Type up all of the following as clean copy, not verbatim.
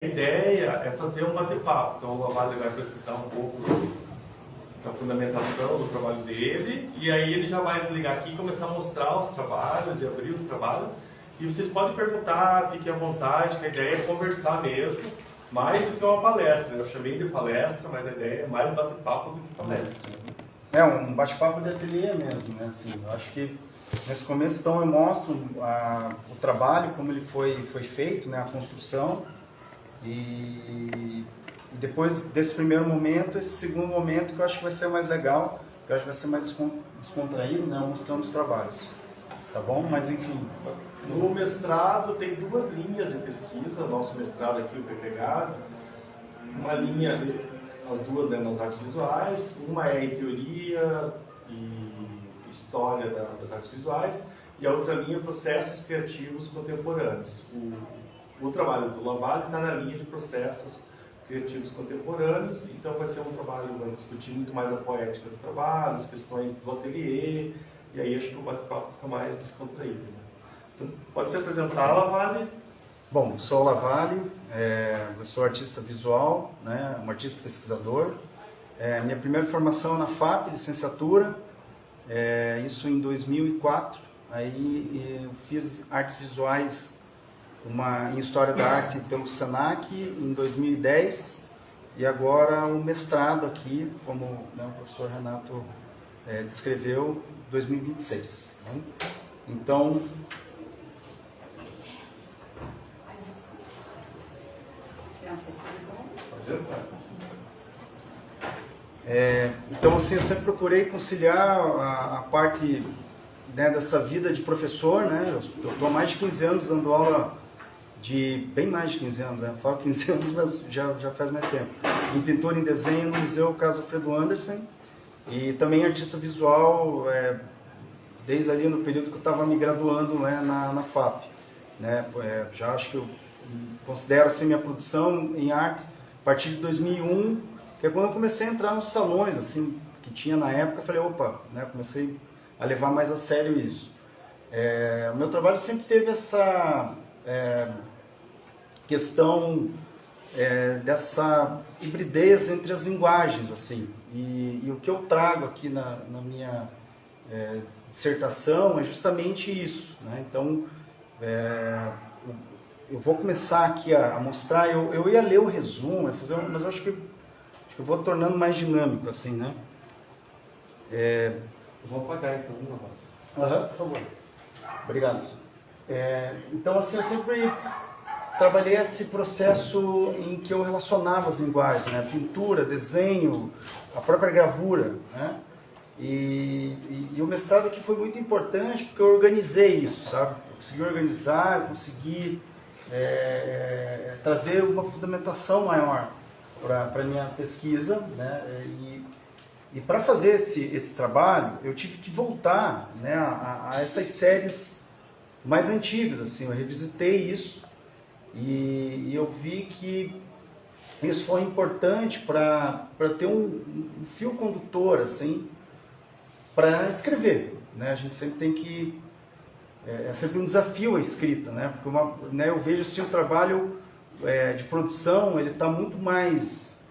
A ideia é fazer um bate-papo, então o Lavalho vai apresentar um pouco da fundamentação do trabalho dele, e aí ele já vai desligar aqui e começar a mostrar os trabalhos e abrir os trabalhos, e vocês podem perguntar, fiquem à vontade, que a ideia é conversar mesmo, mais do que uma palestra. Eu chamei de palestra, mas a ideia é mais bate-papo do que palestra. É um bate-papo de ateliê mesmo, né? Assim, eu acho que nesse começo, então, eu mostro o trabalho, como ele foi feito, né? A construção, e depois desse primeiro momento, esse segundo momento que eu acho que vai ser mais legal, que eu acho que vai ser mais descontraído, né? Mostrando os trabalhos, tá bom? Mas enfim. No mestrado tem duas linhas de pesquisa, nosso mestrado aqui, o PPGAV, uma linha, as duas, né, nas artes visuais, uma é em teoria e história das artes visuais, e a outra linha processos criativos contemporâneos. O trabalho do Lavalho está na linha de processos criativos contemporâneos, então vai ser um trabalho que vai discutir muito mais a poética do trabalho, as questões do ateliê, e aí acho que o bate-papo fica mais descontraído. Né? Então, pode se apresentar, Lavalho? Bom, sou o Lavalho, eu sou artista visual, né, um artista pesquisador. Minha primeira formação é na FAP, licenciatura, isso em 2004. Aí eu fiz artes visuais em História da Arte pelo SENAC em 2010 e agora o mestrado aqui, como, né, o professor Renato descreveu, 2026. Né? Então... Então, assim, eu sempre procurei conciliar a parte, né, dessa vida de professor, né? Eu estou há mais de 15 anos dando aula bem mais de 15 anos, né? Eu falo 15 anos, mas já faz mais tempo. Em pintura e em desenho no Museu Casa Alfredo Anderson e também artista visual, desde ali no período que eu estava me graduando, né, na FAP. Né? Já acho que eu considero assim minha produção em arte a partir de 2001, que é quando eu comecei a entrar nos salões assim que tinha na época. Eu falei, opa, né, comecei a levar mais a sério isso. O meu trabalho sempre teve essa questão dessa hibridez entre as linguagens, assim, e o que eu trago aqui na minha dissertação é justamente isso, né? Então, eu vou começar aqui a mostrar, eu ia ler o resumo, mas eu acho que eu vou tornando mais dinâmico, assim, né? Eu vou apagar então, por favor. Obrigado. Então, assim, eu sempre trabalhei esse processo em que eu relacionava as linguagens, né? Pintura, desenho, a própria gravura, né? E o mestrado aqui foi muito importante porque eu organizei isso, sabe? Eu consegui organizar, consegui trazer uma fundamentação maior para a minha pesquisa, né? E para fazer esse trabalho, eu tive que voltar, né, a essas séries mais antigas, assim. Eu revisitei isso e eu vi que isso foi importante para ter um fio condutor, assim, para escrever, né? A gente sempre tem que... É sempre um desafio a escrita, né? Porque eu vejo assim, o trabalho de produção, ele está muito mais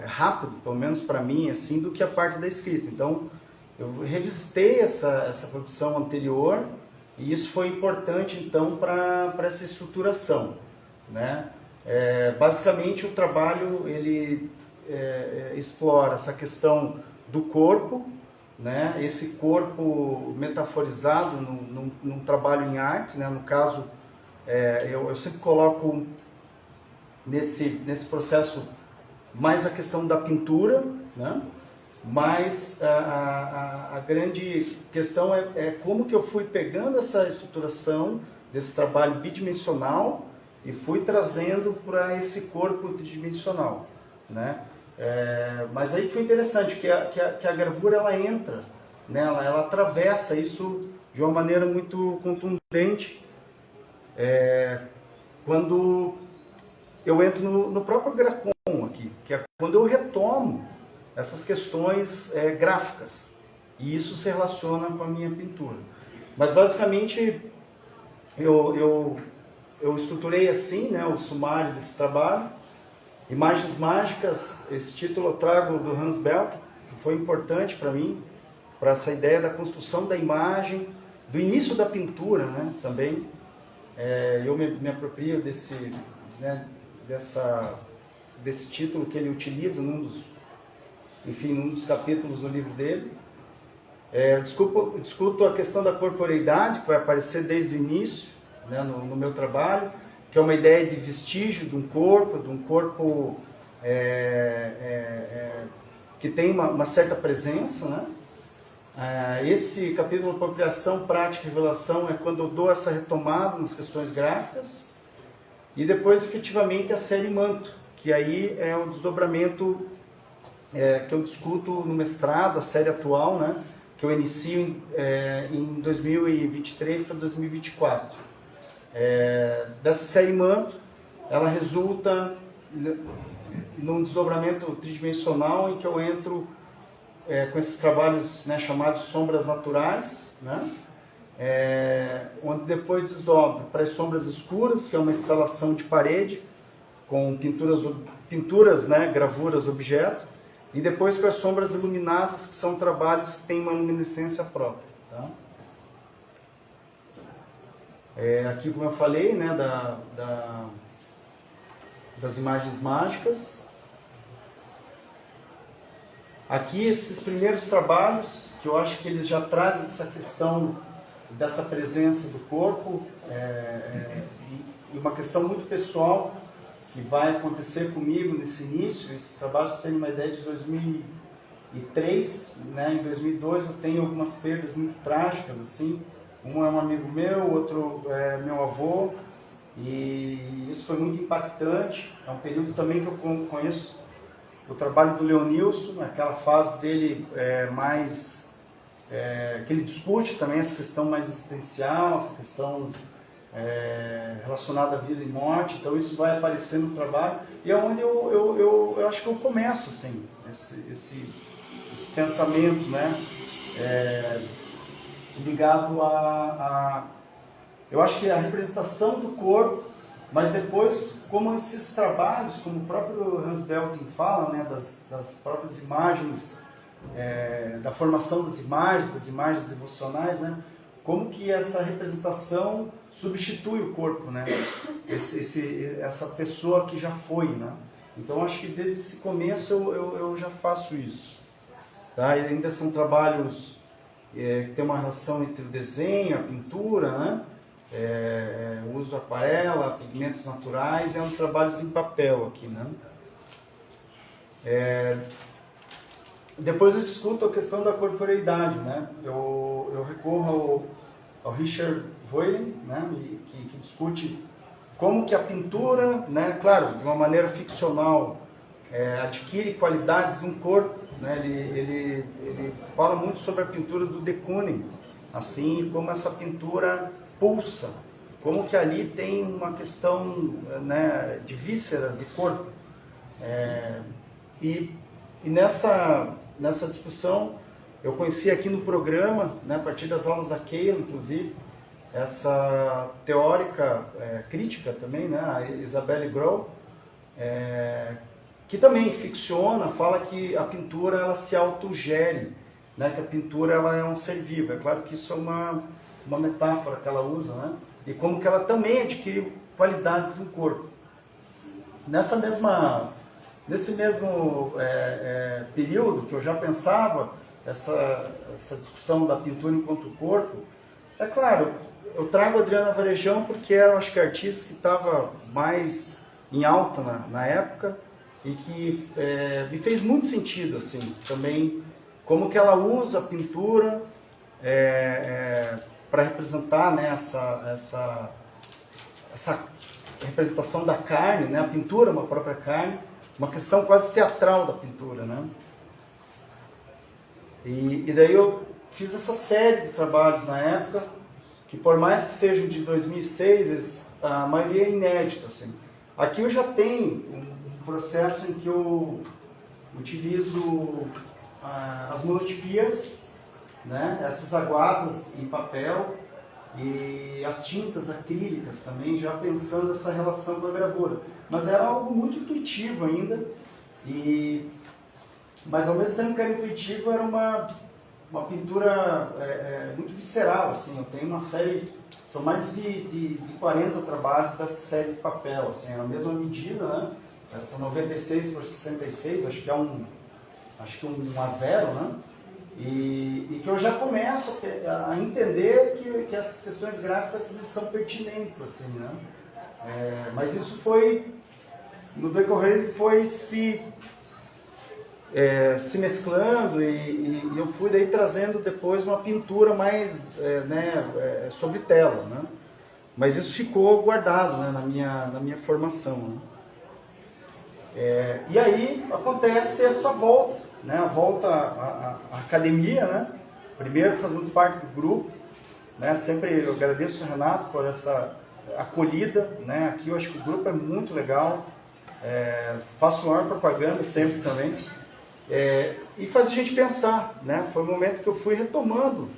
rápido, pelo menos para mim, assim, do que a parte da escrita. Então, eu revisitei essa produção anterior e isso foi importante, então, para essa estruturação, né? Basicamente, o trabalho, ele explora essa questão do corpo, né? Esse corpo metaforizado num trabalho em arte, né? No caso, eu sempre coloco nesse processo mais a questão da pintura, né? Mas a grande questão é como que eu fui pegando essa estruturação desse trabalho bidimensional e fui trazendo para esse corpo tridimensional, né? Mas aí foi interessante que a gravura ela entra, né? Ela atravessa isso de uma maneira muito contundente quando eu entro no próprio Gracon aqui, que é quando eu retomo essas questões gráficas e isso se relaciona com a minha pintura. Mas basicamente eu eu estruturei assim, né, o sumário desse trabalho. Imagens Mágicas, esse título eu trago do Hans Belter, que foi importante para mim, para essa ideia da construção da imagem, do início da pintura, né, também. Eu me aproprio desse, né, desse título que ele utiliza num dos capítulos do livro dele. Discuto a questão da corporeidade, que vai aparecer desde o início, né, no meu trabalho, que é uma ideia de vestígio de um corpo que tem uma certa presença, né? Esse capítulo Apropriação, Prática e Revelação é quando eu dou essa retomada nas questões gráficas, e depois efetivamente a série Manto, que aí é um desdobramento que eu discuto no mestrado, a série atual, né? Que eu inicio em 2023 para 2024. Dessa série Manto, ela resulta num desdobramento tridimensional em que eu entro com esses trabalhos, né, chamados Sombras Naturais, né, onde depois desdobro para as Sombras Escuras, que é uma instalação de parede com pinturas, né, gravuras, objeto, e depois para as Sombras Iluminadas, que são trabalhos que têm uma luminescência própria. Tá? Aqui, como eu falei, né, das imagens mágicas. Aqui, esses primeiros trabalhos, que eu acho que eles já trazem essa questão dessa presença do corpo, e uma questão muito pessoal, que vai acontecer comigo nesse início. Esses trabalhos, vocês têm uma ideia, de 2003, né? Em 2002 eu tenho algumas perdas muito trágicas, assim. Um é um amigo meu, outro é meu avô, e isso foi muito impactante. É um período também que eu conheço o trabalho do Leonilson, aquela fase dele que ele discute também essa questão mais existencial, essa questão relacionada à vida e morte. Então isso vai aparecer no trabalho, e é onde eu acho que eu começo assim, esse pensamento, né, ligado eu acho que a representação do corpo, mas depois como esses trabalhos, como o próprio Hans Belting fala, né, das próprias imagens, da formação das imagens devocionais, né, como que essa representação substitui o corpo, né, essa pessoa que já foi, né. Então acho que desde esse começo eu já faço isso. Tá? E ainda são trabalhos que tem uma relação entre o desenho, a pintura, né? Uso aquarela, pigmentos naturais, é um trabalho em papel aqui, né? Depois eu discuto a questão da corporeidade, né? Eu recorro ao Richard Voylen, né? que discute como que a pintura, né? Claro, de uma maneira ficcional, adquire qualidades de um corpo, né? Ele fala muito sobre a pintura do de Kooning, assim, como essa pintura pulsa, como que ali tem uma questão, né, de vísceras, de corpo. E nessa discussão, eu conheci aqui no programa, né, a partir das aulas da Keila, inclusive, essa teórica crítica também, né, a Isabelle Groh, que também ficciona, fala que a pintura ela se autogere, né, que a pintura ela é um ser vivo. É claro que isso é uma metáfora que ela usa, né, e como que ela também adquire qualidades do corpo. Nesse mesmo período que eu já pensava essa discussão da pintura enquanto corpo, é claro, eu trago a Adriana Varejão porque era, acho que, a artista que estava mais em alta na época, e que me fez muito sentido, assim, também, como que ela usa a pintura para representar, né, essa representação da carne, né, a pintura é uma própria carne, uma questão quase teatral da pintura, né. E daí eu fiz essa série de trabalhos na época, que por mais que sejam de 2006, a maioria é inédito, assim. Aqui eu já tenho um processo em que eu utilizo as monotipias, né, essas aguadas em papel, e as tintas acrílicas também, já pensando essa relação com a gravura. Mas era algo muito intuitivo ainda, mas ao mesmo tempo que era intuitivo, era uma pintura muito visceral, assim. Eu tenho uma série, são mais de 40 trabalhos dessa série de papel, assim, é a mesma medida, né? Essa 96 por 66, acho que é um 1:0, né? E que eu já começo a entender que essas questões gráficas são pertinentes, assim, né? Mas isso foi, no decorrer, foi se mesclando e eu fui daí trazendo depois uma pintura mais sobre tela, né? Mas isso ficou guardado, né, na minha formação, né? E aí acontece essa volta, né? A volta à academia, né? Primeiro fazendo parte do grupo, né? Sempre eu agradeço ao Renato por essa acolhida, né? Aqui eu acho que o grupo é muito legal, faço maior propaganda sempre também, e faz a gente pensar, né? Foi o momento que eu fui retomando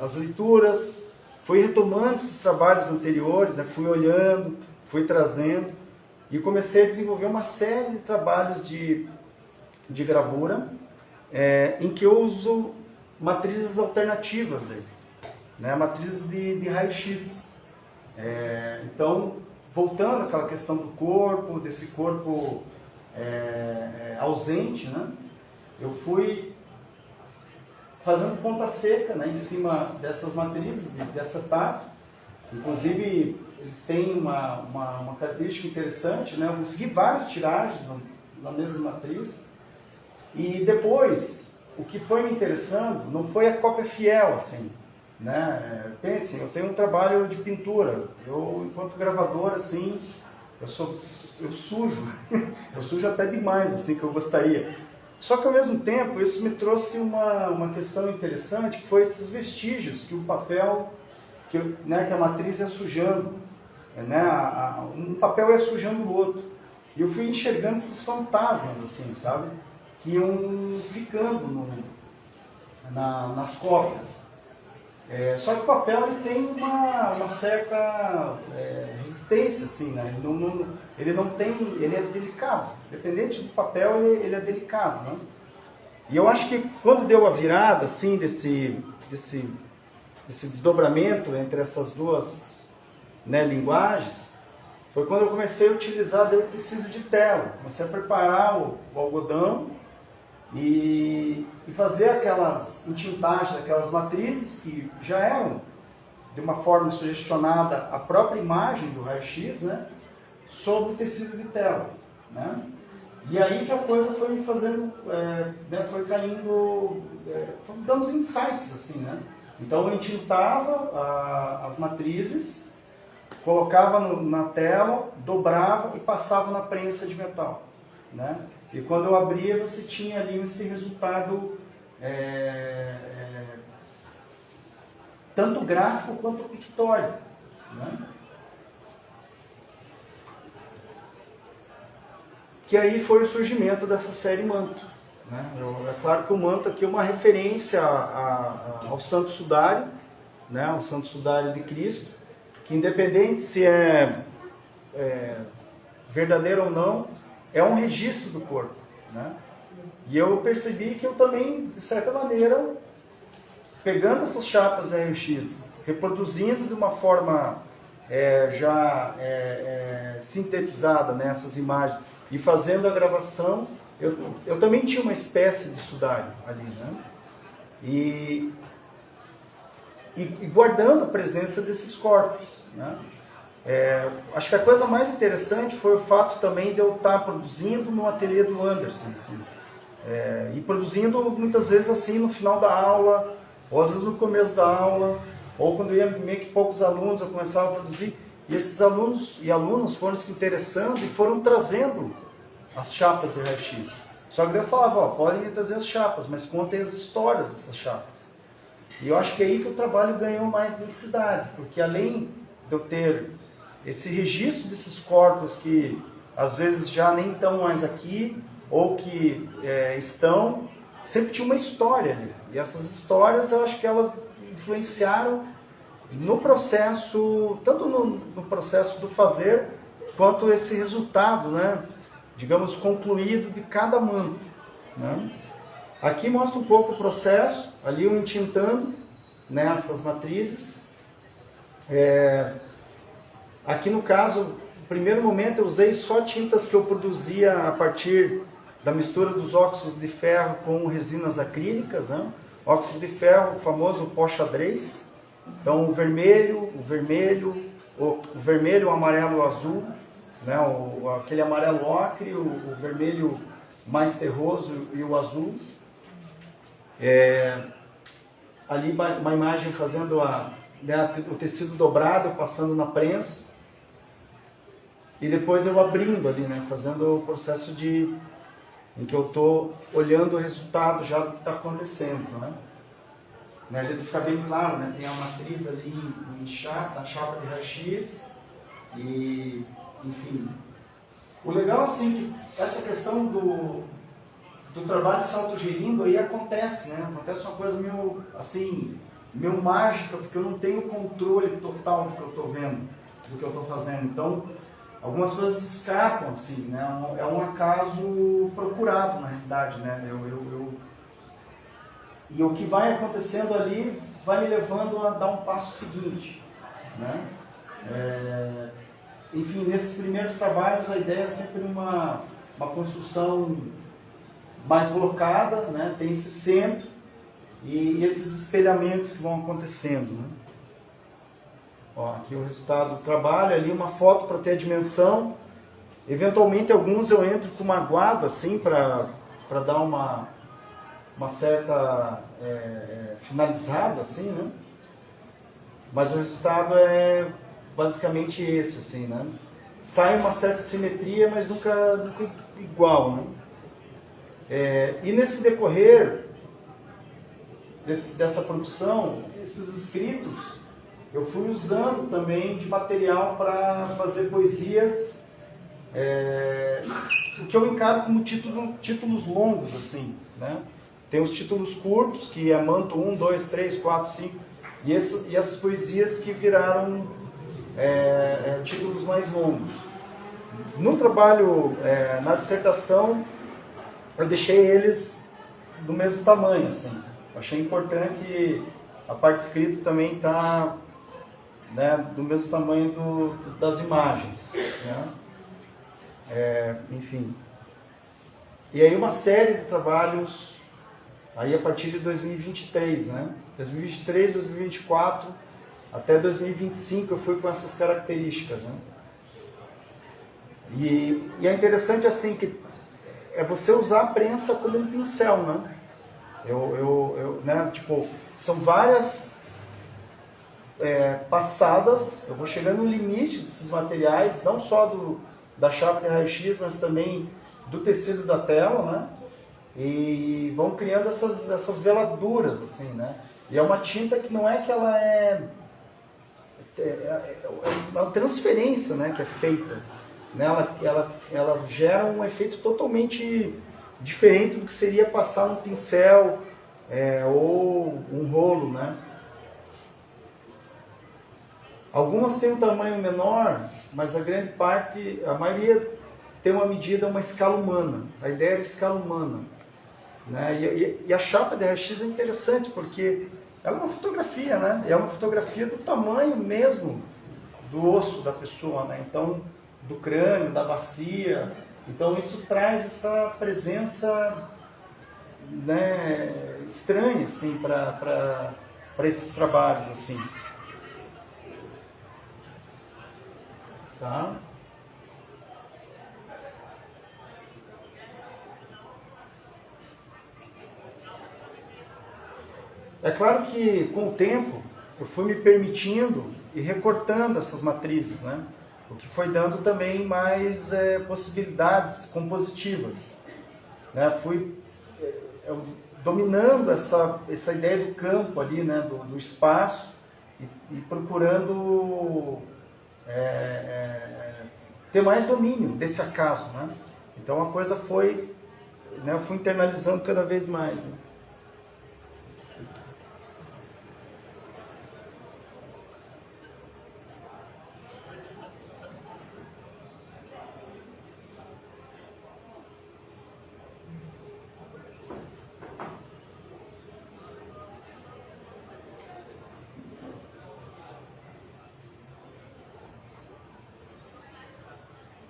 as leituras, fui retomando esses trabalhos anteriores, né? Fui olhando, fui trazendo, e comecei a desenvolver uma série de trabalhos de gravura, em que eu uso matrizes alternativas, né? Matrizes de raio-x. Então, voltando àquela questão do corpo, desse corpo ausente, né? Eu fui fazendo ponta seca, né, em cima dessas matrizes de acetato. Inclusive, eles têm uma característica interessante, né? Eu consegui várias tiragens na mesma matriz. E depois, o que foi me interessando não foi a cópia fiel, assim, né? Pensem, eu tenho um trabalho de pintura. Eu, enquanto gravador, assim, eu sujo. Eu sujo até demais, assim, que eu gostaria. Só que, ao mesmo tempo, isso me trouxe uma questão interessante, que foi esses vestígios que o papel, que a matriz ia sujando, né? Um papel ia sujando o outro. E eu fui enxergando esses fantasmas, assim, sabe? Que iam ficando nas cópias. Só que o papel ele tem uma certa resistência, assim, né? Ele não tem, ele é delicado. Independente do papel, ele é delicado, né? E eu acho que quando deu a virada, assim, desse desdobramento entre essas duas, né, linguagens, foi quando eu comecei a utilizar o tecido de tela. Comecei a preparar o algodão e fazer aquelas entintagens, aquelas matrizes que já eram, de uma forma sugestionada, a própria imagem do raio-x, né, sobre o tecido de tela, né? E aí que a coisa foi me fazendo, foi caindo, foi dando uns insights, assim, né? Então eu entintava as matrizes, colocava na tela, dobrava e passava na prensa de metal, né? E quando eu abria, você tinha ali esse resultado tanto gráfico quanto pictórico, né? Que aí foi o surgimento dessa série Manto, né? É claro que o Manto aqui é uma referência ao Santo Sudário, né? Ao Santo Sudário de Cristo, que independente se é verdadeiro ou não, é um registro do corpo, né? E eu percebi que eu também, de certa maneira, pegando essas chapas RX, reproduzindo de uma forma sintetizada nessas imagens e fazendo a gravação, eu também tinha uma espécie de sudário ali, né? E guardando a presença desses corpos, né? Acho que a coisa mais interessante foi o fato também de eu estar produzindo no ateliê do Anderson, assim, e produzindo muitas vezes assim no final da aula, ou às vezes no começo da aula, ou quando ia meio que poucos alunos eu começava a produzir, e esses alunos e alunas foram se interessando e foram trazendo as chapas de raio-x. Só que daí eu falava, podem me trazer as chapas, mas contem as histórias dessas chapas. E eu acho que é aí que o trabalho ganhou mais densidade, porque além de eu ter esse registro desses corpos que às vezes já nem estão mais aqui, ou que estão, sempre tinha uma história ali. E essas histórias eu acho que elas influenciaram no processo, tanto no processo do fazer, quanto esse resultado, né, digamos, concluído de cada manto, né? Aqui mostra um pouco o processo, ali eu entintando nessas matrizes. Aqui no caso, no primeiro momento eu usei só tintas que eu produzia a partir da mistura dos óxidos de ferro com resinas acrílicas, né? Óxidos de ferro, o famoso pó xadrez. Então o vermelho, o amarelo e o azul, né? Aquele amarelo ocre, o vermelho mais terroso e o azul. Ali uma imagem fazendo o tecido dobrado, passando na prensa. E depois eu abrindo ali, né? Fazendo o processo em que eu estou olhando o resultado já do que está acontecendo, né? Para ficar bem claro, né? Tem a matriz ali na chapa de raio-x e, enfim. O legal, assim, que essa questão do trabalho se autogerindo aí acontece, né? Acontece uma coisa meio, assim, meio mágica, porque eu não tenho controle total do que eu estou vendo, do que eu estou fazendo. Então, algumas coisas escapam, assim, né? É um acaso procurado, na realidade, né? E o que vai acontecendo ali vai me levando a dar um passo seguinte, né? Enfim, nesses primeiros trabalhos a ideia é sempre uma construção mais blocada, né? Tem esse centro e esses espelhamentos que vão acontecendo, né? Ó, aqui o resultado do trabalho, ali uma foto para ter a dimensão. Eventualmente alguns eu entro com uma guarda assim para dar uma certa finalizada assim, né? Mas o resultado é basicamente esse, assim, né? Sai uma certa simetria, mas nunca igual, né? E nesse decorrer dessa produção, esses escritos eu fui usando também de material para fazer poesias, o que eu encaro como títulos longos, assim, né? Tem os títulos curtos, que é manto 1, 2, 3, 4, 5, e essas poesias que viraram títulos mais longos. No trabalho, na dissertação, eu deixei eles do mesmo tamanho, assim. Eu achei importante a parte escrita também estar, né, do mesmo tamanho das imagens, né? Enfim. E aí uma série de trabalhos aí a partir de 2023, né? 2023, 2024 até 2025 eu fui com essas características, né? E é interessante assim que é você usar a prensa como um pincel, né? Né, tipo, são várias passadas, eu vou chegando no limite desses materiais, não só da chapa de raio-x, mas também do tecido da tela, né? E vão criando essas veladuras, assim, né? E é uma tinta que não é que ela é uma transferência, né, que é feita, né? Ela gera um efeito totalmente diferente do que seria passar um pincel ou um rolo, né? Algumas têm um tamanho menor, mas a grande parte, a maioria tem uma medida, uma escala humana. A ideia era escala humana, né? E a chapa de raio-x é interessante porque ela é uma fotografia, né? É uma fotografia do tamanho mesmo do osso da pessoa, né? Então, do crânio, da bacia. Então isso traz essa presença, né, estranha, assim, para esses trabalhos, assim. Tá? É claro que com o tempo eu fui me permitindo e recortando essas matrizes, né? O que foi dando também mais possibilidades compositivas, né? Fui dominando essa ideia do campo ali, né? Do espaço e procurando ter mais domínio desse acaso, né? Então a coisa foi, né? Eu fui internalizando cada vez mais, né?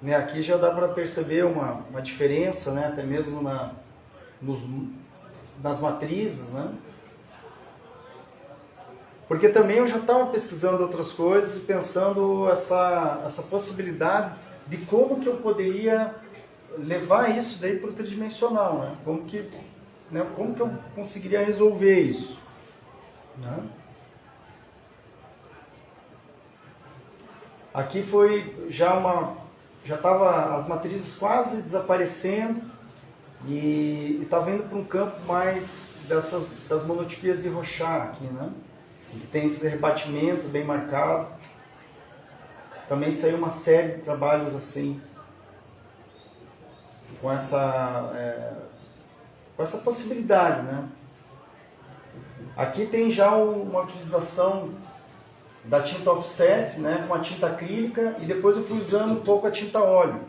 né, aqui já dá para perceber uma diferença, né, até mesmo nas matrizes, né? Porque também eu já estava pesquisando outras coisas e pensando essa possibilidade de como que eu poderia levar isso daí para o tridimensional, né? Como que eu conseguiria resolver isso, né? Aqui foi já estava as matrizes quase desaparecendo e estava indo para um campo mais das monotipias de Rochat aqui, né? Que tem esse rebatimento bem marcado. Também saiu uma série de trabalhos assim, com essa possibilidade, né? Aqui tem já uma utilização da tinta offset, né, com a tinta acrílica, e depois eu fui usando um pouco a tinta óleo.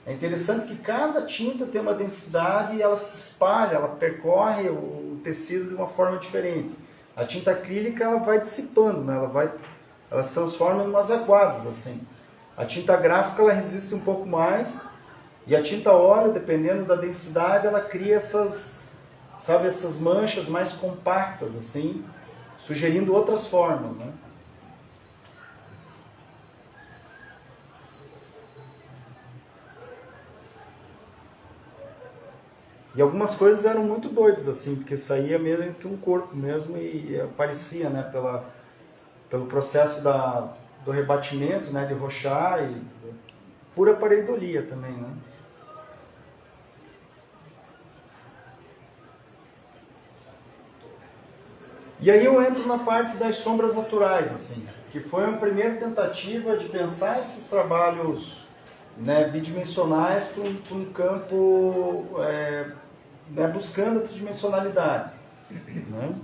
É interessante que cada tinta tem uma densidade e ela se espalha, ela percorre o tecido de uma forma diferente. A tinta acrílica ela vai dissipando, né, ela se transforma em umas aguadas assim. A tinta gráfica ela resiste um pouco mais, e a tinta óleo, dependendo da densidade, ela cria essas manchas mais compactas assim, sugerindo outras formas, né? E algumas coisas eram muito doidas, assim, porque saía mesmo que um corpo mesmo e aparecia, né, pelo processo do rebatimento, né, de Rochat e pura pareidolia também, né. E aí eu entro na parte das sombras naturais, assim, que foi uma primeira tentativa de pensar esses trabalhos, né, bidimensionais para um campo, né, buscando a tridimensionalidade, né?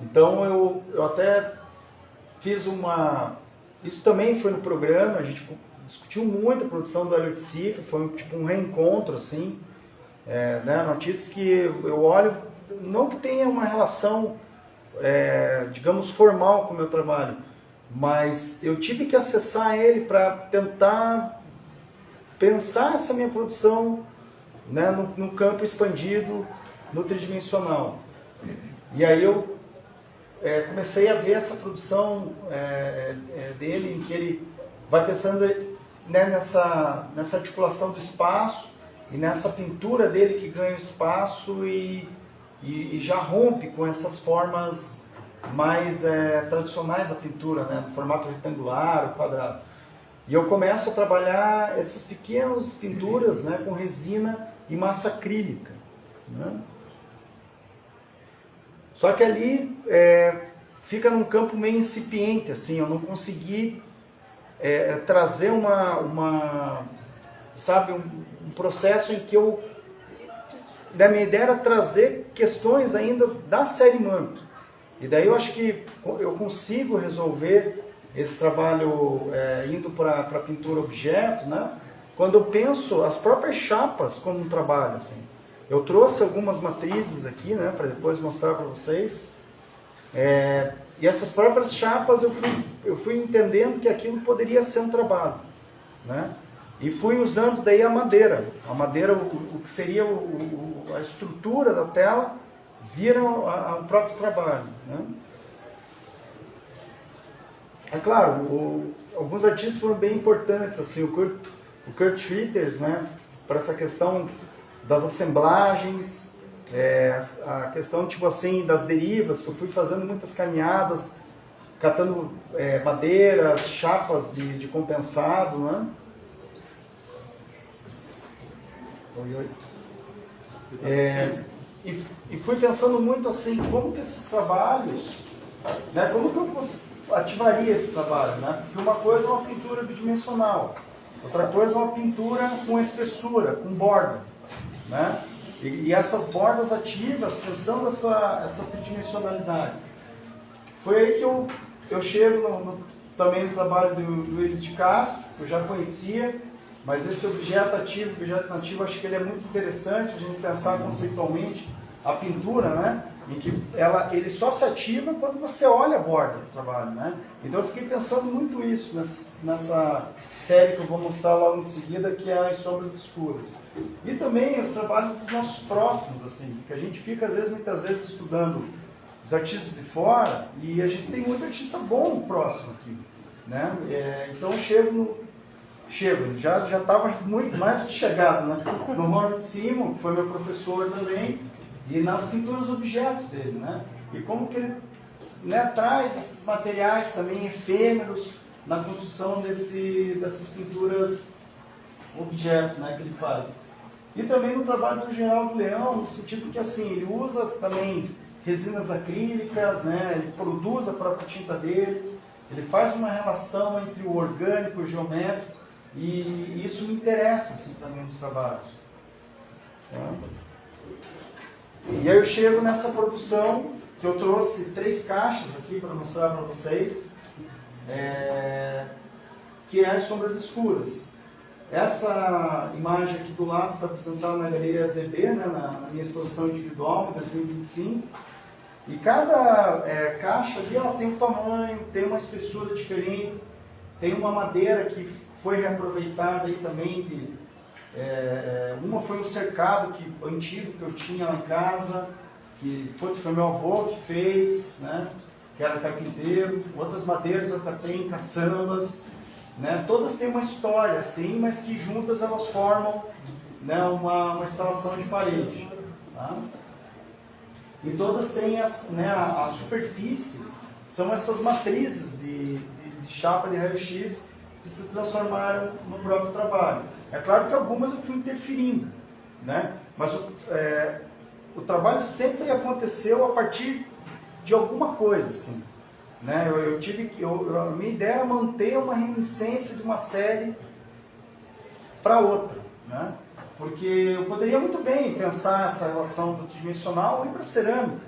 Então eu até fiz isso também foi no programa, a gente discutiu muito a produção do Elliott Ciclo, foi tipo um reencontro, assim, né, notícias que eu olho, não que tenha uma relação, digamos, formal com o meu trabalho, mas eu tive que acessar ele para tentar pensar essa minha produção, né, no campo expandido, no tridimensional. E aí eu comecei a ver essa produção dele, em que ele vai pensando, né, nessa articulação do espaço e nessa pintura dele que ganha o espaço e já rompe com essas formas mais tradicionais da pintura, né, no formato retangular, quadrado. E eu começo a trabalhar essas pequenas pinturas, né, com resina e massa acrílica, né? Só que ali fica num campo meio incipiente, assim, eu não consegui trazer sabe, um processo em que da minha ideia era trazer questões ainda da série Manto. E daí eu acho que eu consigo resolver esse trabalho indo para a pintura objeto, né? Quando eu penso as próprias chapas como um trabalho, assim. Eu trouxe algumas matrizes aqui, né, para depois mostrar para vocês. E essas próprias chapas eu fui entendendo que aquilo poderia ser um trabalho, né? E fui usando daí a madeira, o que seria a estrutura da tela, vira o próprio trabalho, né? É claro, alguns artistas foram bem importantes, assim, o Kurt Schwitters, né, para essa questão das assemblagens, a questão, tipo assim, das derivas, que eu fui fazendo muitas caminhadas, catando madeiras, chapas de compensado, né? E fui pensando muito assim, como que esses trabalhos, né, como que eu ativaria esse trabalho, né? Porque uma coisa é uma pintura bidimensional, outra coisa é uma pintura com espessura, com borda, né? E essas bordas ativas, pensando essa tridimensionalidade. Foi aí que eu chego também no trabalho do Elis de Castro, que eu já conhecia, mas esse objeto nativo, acho que ele é muito interessante a gente pensar conceitualmente a pintura, né? em que ele só se ativa quando você olha a borda do trabalho, né? Então eu fiquei pensando muito isso nessa série que eu vou mostrar logo em seguida, que é as sombras escuras. E também os trabalhos dos nossos próximos, assim, que a gente fica muitas vezes estudando os artistas de fora e a gente tem muito artista bom próximo aqui, né? Então já estava muito mais que chegado, né? No Ronald Simon, que foi meu professor também, e nas pinturas objetos dele, né? E como que ele, né, traz esses materiais também efêmeros na construção dessas pinturas objetos, né, que ele faz. E também no trabalho do Geraldo Leão, no sentido que assim, ele usa também resinas acrílicas, né? Ele produz a própria tinta dele, ele faz uma relação entre o orgânico e o geométrico, e isso me interessa assim, também nos trabalhos. E aí eu chego nessa produção, que eu trouxe 3 caixas aqui para mostrar para vocês, que é as sombras escuras. Essa imagem aqui do lado foi apresentada na Galeria ZB, né, na minha exposição individual em 2025. E cada caixa ali ela tem um tamanho, tem uma espessura diferente, tem uma madeira que foi reaproveitada aí também. Uma foi um cercado antigo que eu tinha lá em casa, que foi meu avô que fez, né, que era carpinteiro. Outras madeiras eu catei em caçambas, né, todas têm uma história assim, mas que juntas elas formam, né, uma instalação de parede. Tá? E todas têm a superfície, são essas matrizes de chapa de raio-x que se transformaram no próprio trabalho. É claro que algumas eu fui interferindo, né? Mas o trabalho sempre aconteceu a partir de alguma coisa, assim, né? A minha ideia era manter uma reminiscência de uma série para outra, né? Porque eu poderia muito bem pensar essa relação do tridimensional e para cerâmica,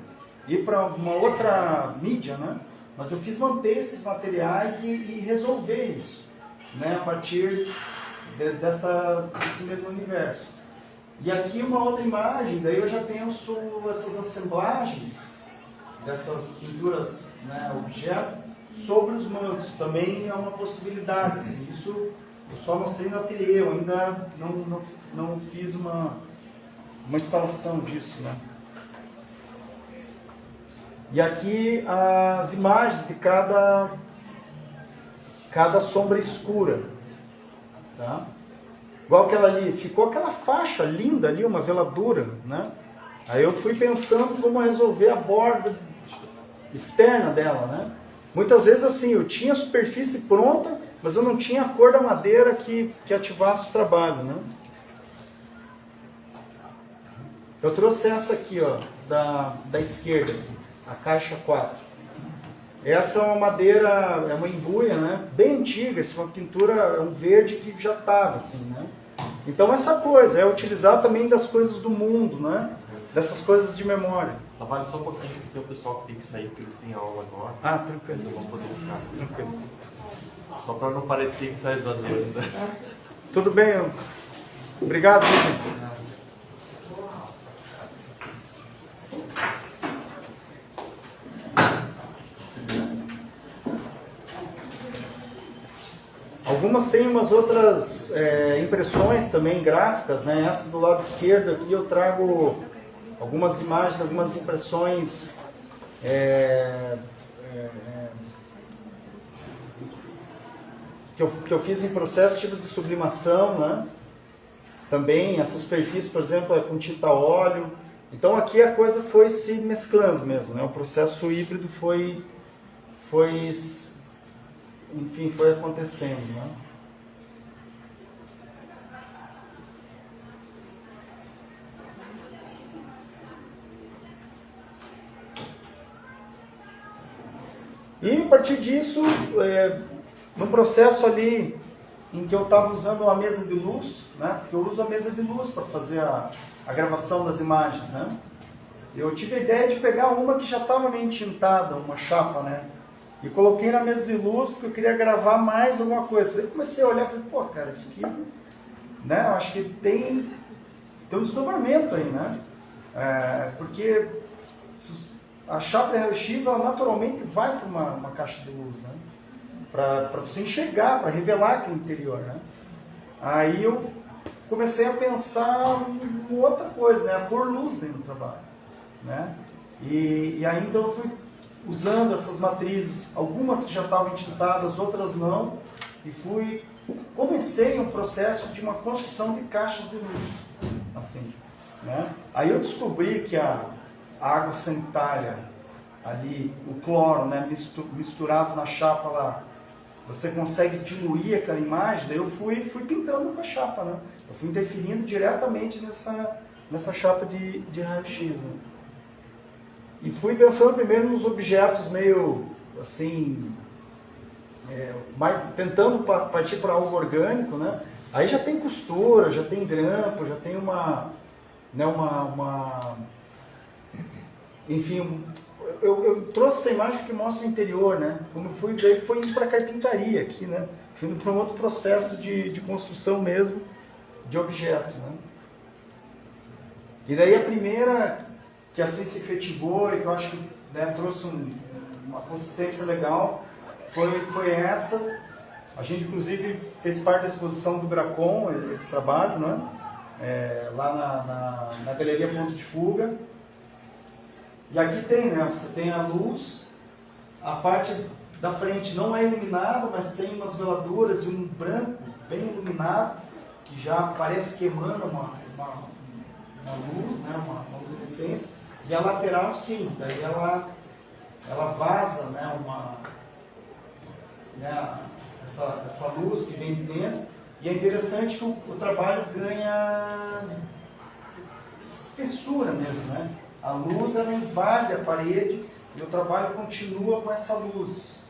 e para uma outra mídia, né? Mas eu quis manter esses materiais e resolver isso, né? A partir desse mesmo universo. E aqui uma outra imagem, daí eu já penso essas assemblagens dessas pinturas, né, objeto, sobre os mantos. Também é uma possibilidade. Assim, isso eu só mostrei no ateliê, eu ainda não fiz uma instalação disso, né? E aqui as imagens de cada sombra escura. Tá? Igual aquela ali, ficou aquela faixa linda ali, uma veladura, né? Aí eu fui pensando como resolver a borda externa dela, né? Muitas vezes assim, eu tinha a superfície pronta, mas eu não tinha a cor da madeira que ativasse o trabalho, né? Eu trouxe essa aqui, ó, da esquerda, aqui, a caixa 4. Essa é uma madeira, é uma embuia, né? Bem antiga, essa é uma pintura, é um verde que já estava assim, né? Então essa coisa, é utilizar também das coisas do mundo, né? Dessas coisas de memória. Vale só um pouquinho, porque tem o pessoal que tem que sair, porque eles têm aula agora. Ah, tranquilo. Não vão poder ficar. Tranquilo. Só para não parecer que está esvaziado ainda. Tudo bem, obrigado. Vitor. Algumas têm umas outras impressões também gráficas, né? Essa do lado esquerdo aqui eu trago algumas imagens, algumas impressões que eu fiz em processos tipos de sublimação, né? Também essa superfície, por exemplo, é com tinta a óleo. Então aqui a coisa foi se mesclando mesmo, né? O processo híbrido foi acontecendo, né? E a partir disso, no processo ali em que eu estava usando uma mesa de luz, né? Porque eu uso a mesa de luz para fazer a gravação das imagens, né? Eu tive a ideia de pegar uma que já estava meio entintada, uma chapa, né? E coloquei na mesa de luz porque eu queria gravar mais alguma coisa. Aí comecei a olhar e falei, pô, cara, isso aqui, né? Eu acho que tem um desdobramento aí, né? Porque a chapa de raio-x, ela naturalmente vai para uma caixa de luz, né? Para você enxergar, para revelar aquele interior, né? Aí eu comecei a pensar em outra coisa, né? A pôr luz dentro do trabalho, né? E ainda eu fui usando essas matrizes, algumas que já estavam entintadas, outras não, e comecei um processo de uma construção de caixas de luz, assim, né? Aí eu descobri que a água sanitária ali, o cloro, né, misturado na chapa lá, você consegue diluir aquela imagem. Daí eu fui pintando com a chapa, né? Eu fui interferindo diretamente nessa chapa de raio-x, né? E fui pensando primeiro nos objetos meio assim, tentando partir para algo orgânico, né? Aí já tem costura, já tem grampo, já tem enfim, eu trouxe essa imagem que mostra o interior, né? Como foi indo para a carpintaria aqui, né? Fui indo para um outro processo de construção mesmo de objetos, né? E daí a primeira que assim se efetivou e que eu acho que, né, trouxe uma consistência legal foi essa. A gente inclusive fez parte da exposição do Gracon, esse trabalho, né? Lá na Galeria Ponto de Fuga. E aqui tem, né? Você tem a luz, a parte da frente não é iluminada, mas tem umas veladuras e um branco bem iluminado, que já parece que emana uma luz, né? uma luminescência. E a lateral, sim, daí ela vaza, né? Essa luz que vem de dentro. E é interessante que o trabalho ganha espessura mesmo, né? A luz, ela invade a parede e o trabalho continua com essa luz,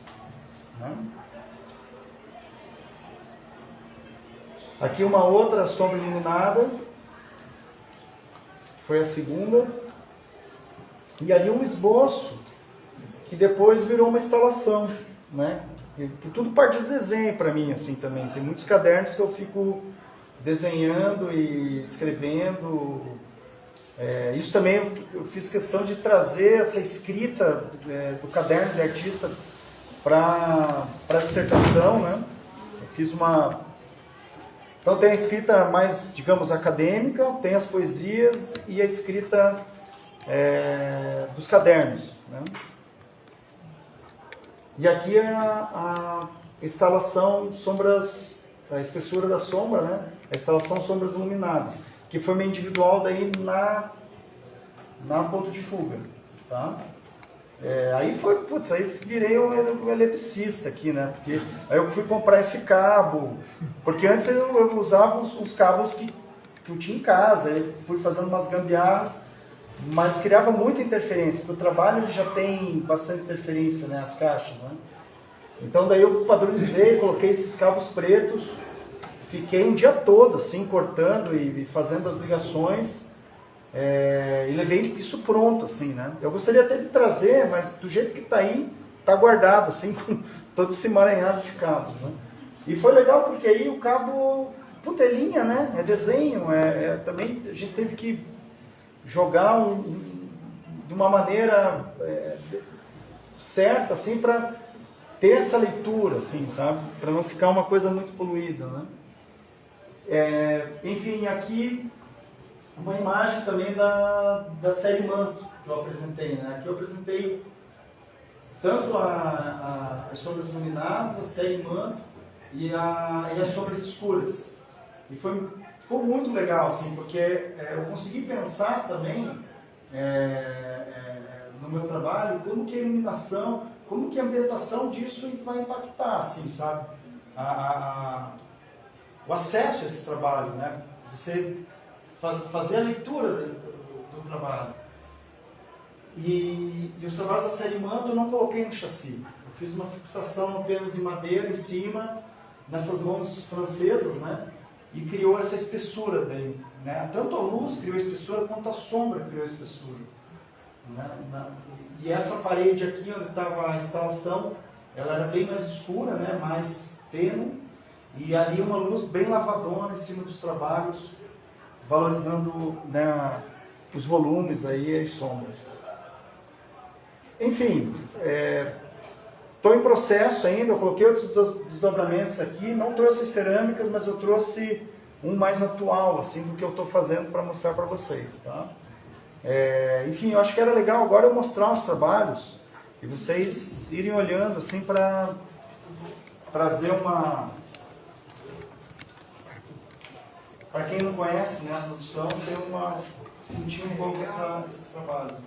né? Aqui uma outra sombra iluminada, foi a segunda. E ali um esboço que depois virou uma instalação, né? E tudo parte do desenho para mim, assim, também. Tem muitos cadernos que eu fico desenhando e escrevendo. Isso também eu fiz questão de trazer essa escrita do caderno de artista para a dissertação, né? Eu fiz uma... Então tem a escrita mais, digamos, acadêmica, tem as poesias e a escrita dos cadernos, né? E aqui é a instalação sombras, a espessura da sombra, né? A instalação sombras iluminadas, que foi uma individual daí na Ponto de Fuga, tá? Aí virei um eletricista aqui, né? Porque aí eu fui comprar esse cabo, porque antes eu usava os cabos que eu tinha em casa, aí fui fazendo umas gambiarras, mas criava muita interferência, porque o trabalho ele já tem bastante interferência, né, as caixas, né? Então daí eu padronizei, coloquei esses cabos pretos, fiquei um dia todo assim, cortando e fazendo as ligações, e levei isso pronto, assim, né? Eu gostaria até de trazer, mas do jeito que está aí, está guardado, assim, com todo esse emaranhado de cabos, né? E foi legal porque aí o cabo, puta, é linha, né? É desenho, também a gente teve que jogar de uma maneira certa, assim, para ter essa leitura, assim, sabe? Para não ficar uma coisa muito poluída, né? Enfim, aqui uma imagem também da série Manto que eu apresentei, né? Aqui eu apresentei tanto as sombras iluminadas, a série Manto e as sombras escuras. E ficou muito legal, assim, porque eu consegui pensar também no meu trabalho como que a iluminação, como que a ambientação disso vai impactar, assim, sabe? O acesso a esse trabalho, né? Você fazer a leitura do trabalho. E os trabalhos da série Manto eu não coloquei no chassi. Eu fiz uma fixação apenas em madeira em cima, nessas mãos francesas, né? E criou essa espessura daí, né? Tanto a luz criou a espessura, quanto a sombra criou a espessura, né? E essa parede aqui, onde estava a instalação, ela era bem mais escura, né? Mais tênue, e ali uma luz bem lavadona em cima dos trabalhos, valorizando, né, os volumes aí e as sombras. Enfim, estou em processo ainda, eu coloquei outros desdobramentos aqui, não trouxe cerâmicas, mas eu trouxe um mais atual, assim, do que eu estou fazendo para mostrar para vocês, tá? Enfim, eu acho que era legal agora eu mostrar os trabalhos e vocês irem olhando, assim, para trazer uma... Para quem não conhece, né, a produção, sentir um pouco esses trabalhos.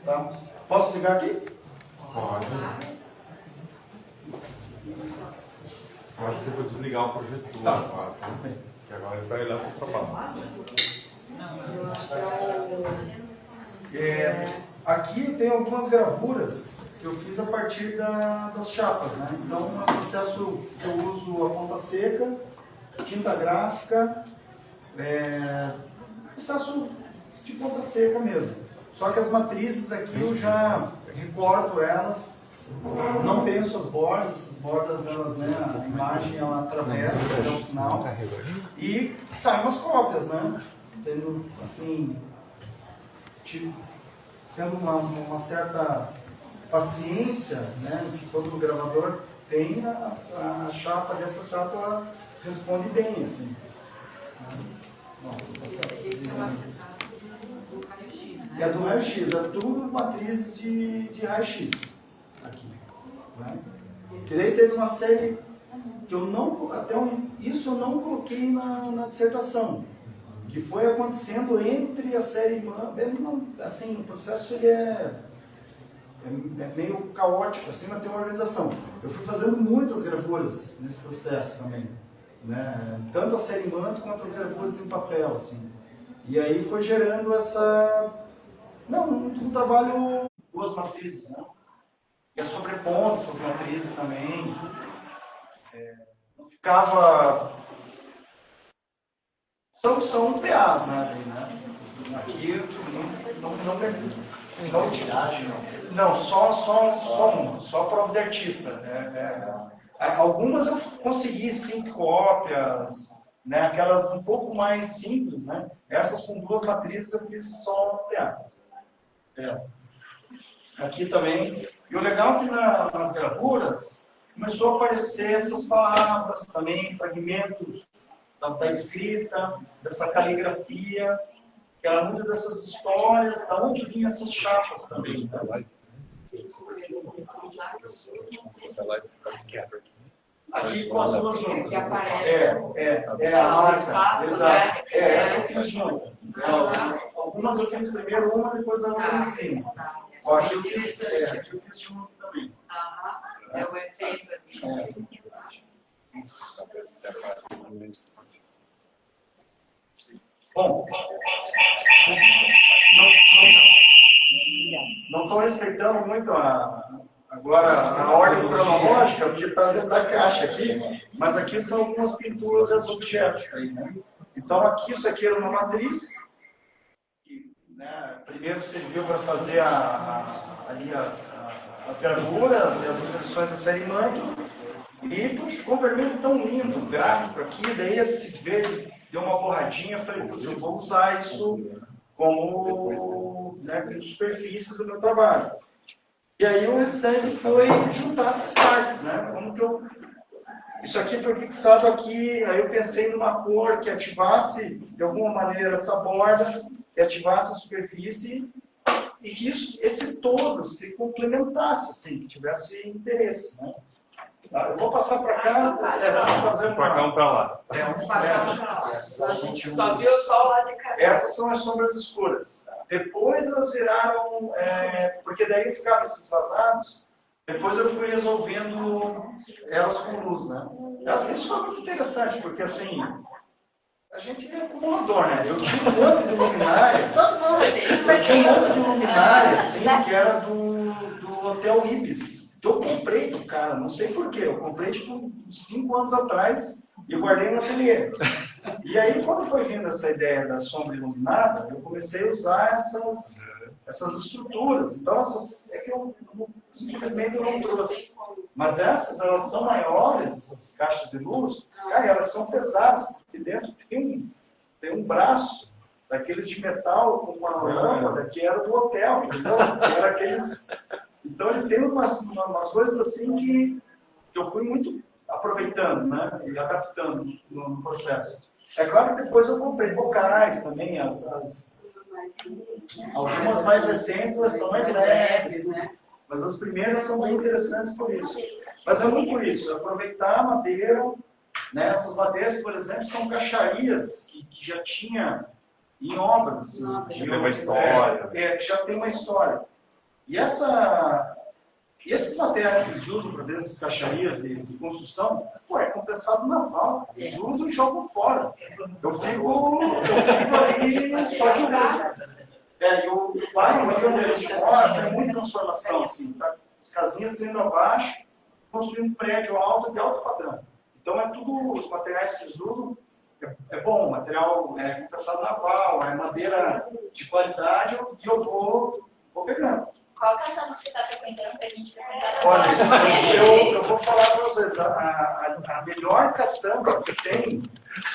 Tá? Posso ligar aqui? Pode. Eu acho que você pode desligar o projetor. Tá. Que agora ele vai olhar para o trabalho. Aqui eu tenho algumas gravuras que eu fiz a partir das chapas, né? Então é um processo que eu uso a ponta seca, tinta gráfica, processo de ponta seca mesmo. Só que as matrizes aqui eu já recorto elas, não penso as bordas elas, né, a imagem ela atravessa até o final e saem umas cópias, né? Tendo, assim, tendo uma certa paciência, né, que todo gravador tem, a chapa de acetato ela responde bem, assim. Esse é o acetato do raio-x, né? É do raio-x, é tudo matrizes de raio-x aqui. Né? E daí teve uma série que eu não, isso eu não coloquei na dissertação, que foi acontecendo entre a série irmã, assim, o processo ele é meio caótico, assim, mas tem uma organização. Eu fui fazendo muitas gravuras nesse processo também, né? Tanto a série manto quanto as gravuras em papel, assim. E aí foi gerando um trabalho, duas matrizes, né? E a sobrepondo essas matrizes também. Não ficava... São PAs, né? Aqui não tiragem, não. Não, só prova de artista. Algumas eu consegui 5 cópias, né? Aquelas um pouco mais simples, né? Essas com 2 matrizes eu fiz só PA. Aqui também. E o legal é que nas gravuras começou a aparecer essas palavras também, fragmentos da escrita, dessa caligrafia, que era muito dessas histórias, da onde vinham essas chapas também. Né? Aqui com as duas juntas. Que aparece. A marca. Exato. Né? Essa eu fiz junto. Algumas eu fiz primeiro uma, depois a outra em cima. Aqui eu fiz junto também. É o efeito assim. Bom, não estou respeitando muito agora a ordem cronológica, porque está dentro da caixa aqui, mas aqui são algumas pinturas objetos. Né? Então, isso aqui era uma matriz, que, né, primeiro serviu para fazer ali as gravuras e as impressões da série manto, e ficou um vermelho tão lindo, o gráfico aqui, daí esse verde deu uma borradinha, falei, putz, eu vou usar isso como superfície do meu trabalho. E aí o restante foi juntar essas partes, né? Como que isso aqui foi fixado aqui, aí eu pensei numa cor que ativasse de alguma maneira essa borda, que ativasse a superfície e que esse todo se complementasse, assim, que tivesse interesse, né? Eu vou passar para cá, vamos fazer um para cá, um para lá. Um para lá. A gente só viu só o lado de cá. Essas são as sombras escuras. Depois elas viraram, porque daí ficavam esses vazados, depois eu fui resolvendo elas com luz, né? Isso foi muito interessante, porque assim, a gente é acumulador, né? Eu tinha um monte de luminária, assim, que era do Hotel Ibis. Eu comprei do cara, não sei porquê, eu comprei tipo 5 anos atrás e guardei no ateliê. E aí, quando foi vindo essa ideia da sombra iluminada, eu comecei a usar essas estruturas. Então, é que eu simplesmente não trouxe. Mas elas são maiores, essas caixas de luz, cara, elas são pesadas, porque dentro tem um braço daqueles de metal com uma lâmpada que era do hotel, entendeu? Era aqueles... Então ele tem umas coisas assim que eu fui muito aproveitando, né? E adaptando no processo. É claro que depois eu comprei bocais também, algumas mais recentes elas são mais leves, mas as primeiras são bem interessantes por isso. Mas é muito por isso, aproveitar a madeira, né? Essas madeiras, por exemplo, são caixarias que já tinha em obras, assim, Que tem uma história. que já tem uma história. E esses materiais que eles usam para fazer essas caixarias de construção, pô, é compensado naval. Eles usam e jogam fora. Eu fico ali só de olho. E o bairro, onde eles moram, tem muita transformação, assim, tá? As casinhas tendo abaixo, construindo um prédio alto de alto padrão. Então é tudo, os materiais que eles usam, é bom, material é compensado naval, é madeira de qualidade, e eu vou pegando. Qual canção que você está frequentando para a gente frequentar? Olha, eu vou falar para vocês, a melhor caçamba que tem,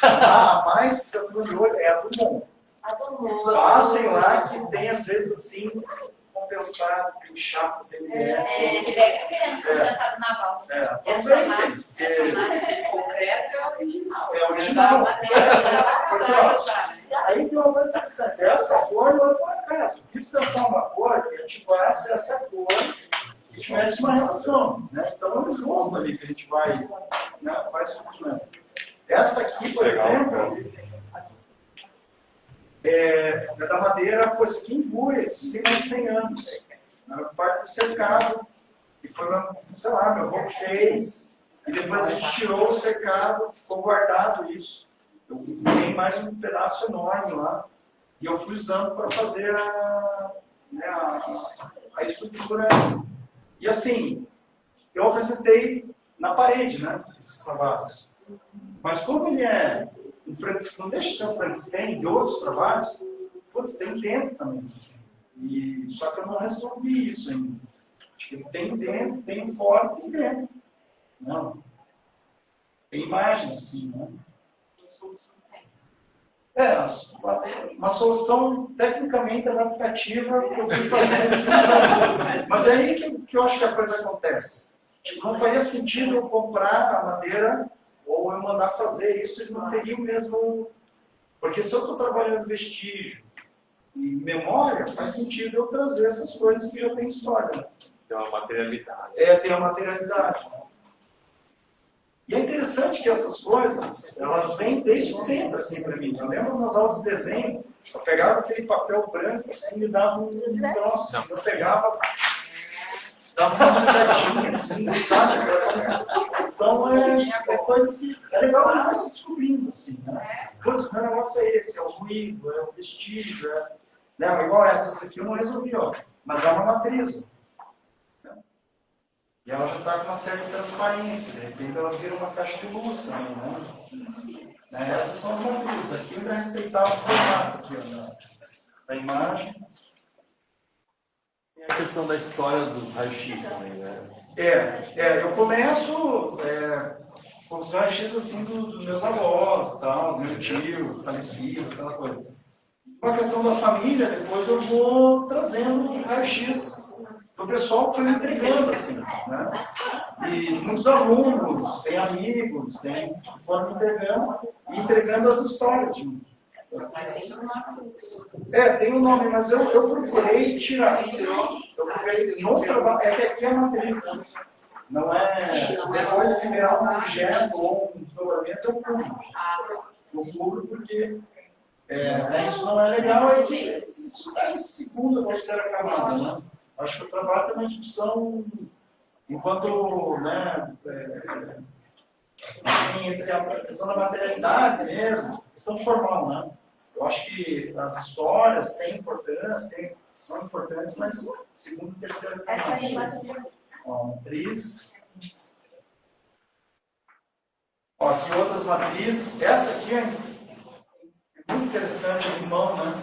a mais fica no olho, é a do Mon. A do Mon. Passem lá que tem, às vezes, assim, compensado, tem chapas, tem Ele deve querendo compensado naval. Aproveitem. Essa marca de concreto é original. É original. Madeira. Aí tem uma coisa interessante. Essa cor não é por acaso. Quis pensar uma cor que ativasse essa cor e tivesse uma relação. Né? Então é um jogo ali que a gente vai, né, vai estudando. Essa aqui, por exemplo, é da madeira, pois aqui em Buias, tem mais de 100 anos. Era parte do cercado, e foi, sei lá, meu avô que fez, e depois a gente tirou o cercado, ficou guardado isso. Eu ganhei mais um pedaço enorme lá, e eu fui usando para fazer a estrutura. E assim, eu apresentei na parede, né, esses trabalhos. Mas como ele é um Frankenstein, não deixa de ser um Frankenstein de outros trabalhos, putz, tem dentro também. Assim. Só que eu não resolvi isso ainda. Acho que tem dentro, tem fora, tem dentro. Não. Tem imagens assim, né? Uma solução tecnicamente adaptativa que eu fui fazendo funcionando. Mas é aí que eu acho que a coisa acontece. Tipo, não faria sentido eu comprar a madeira ou eu mandar fazer isso e não teria o mesmo... Porque se eu estou trabalhando vestígio e memória, faz sentido eu trazer essas coisas que já tem história. Tem uma materialidade. Tem uma materialidade. E é interessante que essas coisas, elas vêm desde sempre, assim, para mim. Eu lembro nas aulas de desenho, eu pegava aquele papel branco, assim, e dava um troço. Eu pegava, dava uma sujadinha, assim, sabe? Então, é coisas que... É legal que vai se descobrindo, assim, né? Putz, o meu negócio é esse, é o ruído, é o vestígio, né? Igual essa aqui eu não resolvi, ó. Mas é uma matriz, ó. E ela já está com uma certa transparência, de repente ela vira uma caixa de luz também, né? Essas são as matrizes. Aqui eu ainda respeitava o formato aqui, ó, da imagem. Tem a questão da história dos raios-x também, né? Eu começo com os raios-x assim dos meus avós e tal, do meu tio, falecido, aquela coisa. Com a questão da família, depois eu vou trazendo raio-x. O pessoal foi me entregando assim, né? E muitos alunos, tem amigos, foram me entregando as histórias junto. Tem um nome, mas eu procurei tirar. Eu procurei nos trabalhos. É que aqui é matriz, né? Não é. Depois, se virar um objeto ou um desdobramento, eu cubro. Eu cubro porque isso não é legal. Isso está em segunda ou terceira camada, né? Acho que o trabalho tem uma discussão, enquanto, né, assim, entre a questão da materialidade mesmo, questão formal, né? Eu acho que as histórias têm importância, são importantes, mas segunda e terceira camada. Matrizes. Aqui outras matrizes. Essa aqui é muito interessante, a limão, né?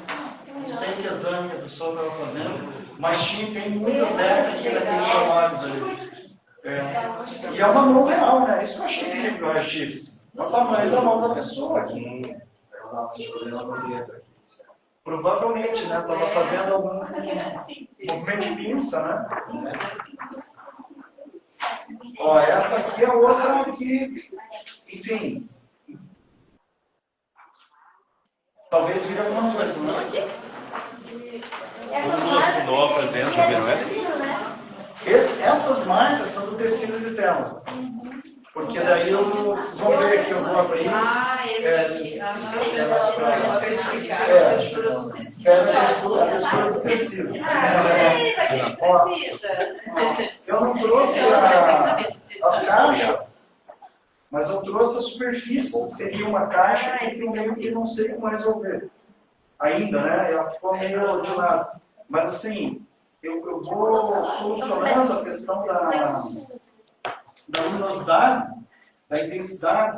Não sei que exame que a pessoa estava fazendo, mas tem muitas dessas aqui naqueles trabalhos ali. E é uma mão real, né? Isso que eu achei incrível do raio-x. É o tamanho da mão da pessoa aqui. Provavelmente, né? Estava fazendo algum movimento de pinça, né? Ó, essa aqui é outra que, enfim, talvez vire alguma coisa, né? Todo mundo assinou a presença, viu essa? Essas marcas são do tecido de tela. Porque daí vocês vão ver que eu vou abrir. Esse aqui. A textura do tecido. A textura do tecido. Ó, eu não trouxe as caixas, mas eu trouxe a superfície. Seria uma caixa que eu meio que não sei como resolver. Ainda, né? Ela ficou meio de lado. Mas assim, eu vou solucionando a questão da luminosidade, da intensidade,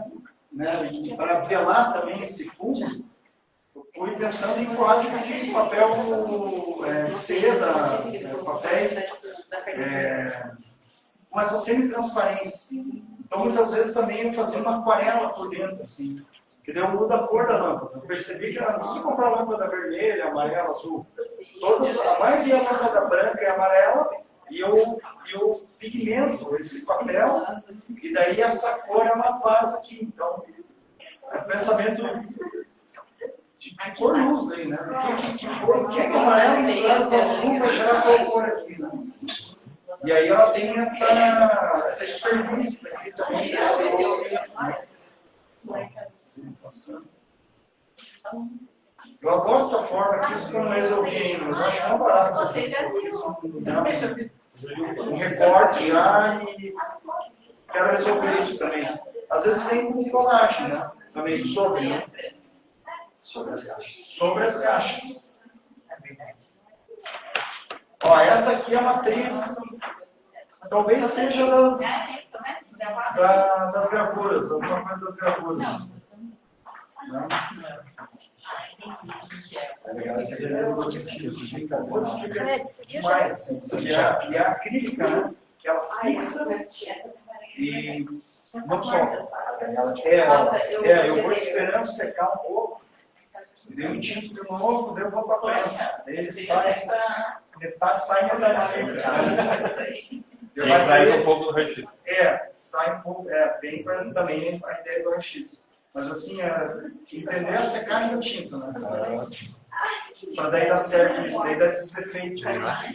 né? E para velar também esse fundo, eu fui pensando em forragem de papel de seda, papéis com essa semi-transparência. Então, muitas vezes também eu fazia uma aquarela por dentro, assim, que deu muda a cor da lâmpada. Eu percebi que não precisa comprar lâmpada vermelha, amarela, azul. A maioria da lâmpada branca e amarela, e eu pigmento esse papel, e daí essa cor é uma base aqui. Então, é pensamento de cor luz aí, né? Que é amarelo misturado com azul vai gerar qual cor aqui, né? E aí ela tem essas superfícies aqui também. Eu adoro essa forma aqui, isso que eu não resolvi ainda, mas eu acho tão barato. Você já viu? Um recorte já e quero resolver isso também. Às vezes tem um colagem, né? Também sobre, né? Sobre as caixas. Sobre as caixas. Ó, essa aqui é a matriz, talvez seja das gravuras, alguma coisa das gravuras. Não? Outros fica mais assim, e a acrílica, né? Que ela fixa e não solta. Eu vou esperando secar um pouco, eu entinto de novo, daí eu vou para a prensa. Ele sai, metade sai metade fica. Vai sair um pouco do raio-x. Sai um pouco, bem também a ideia do raio-x. Mas assim, entender a secagem da tinta, né? Para daí dar certo isso, daí dá esses efeitos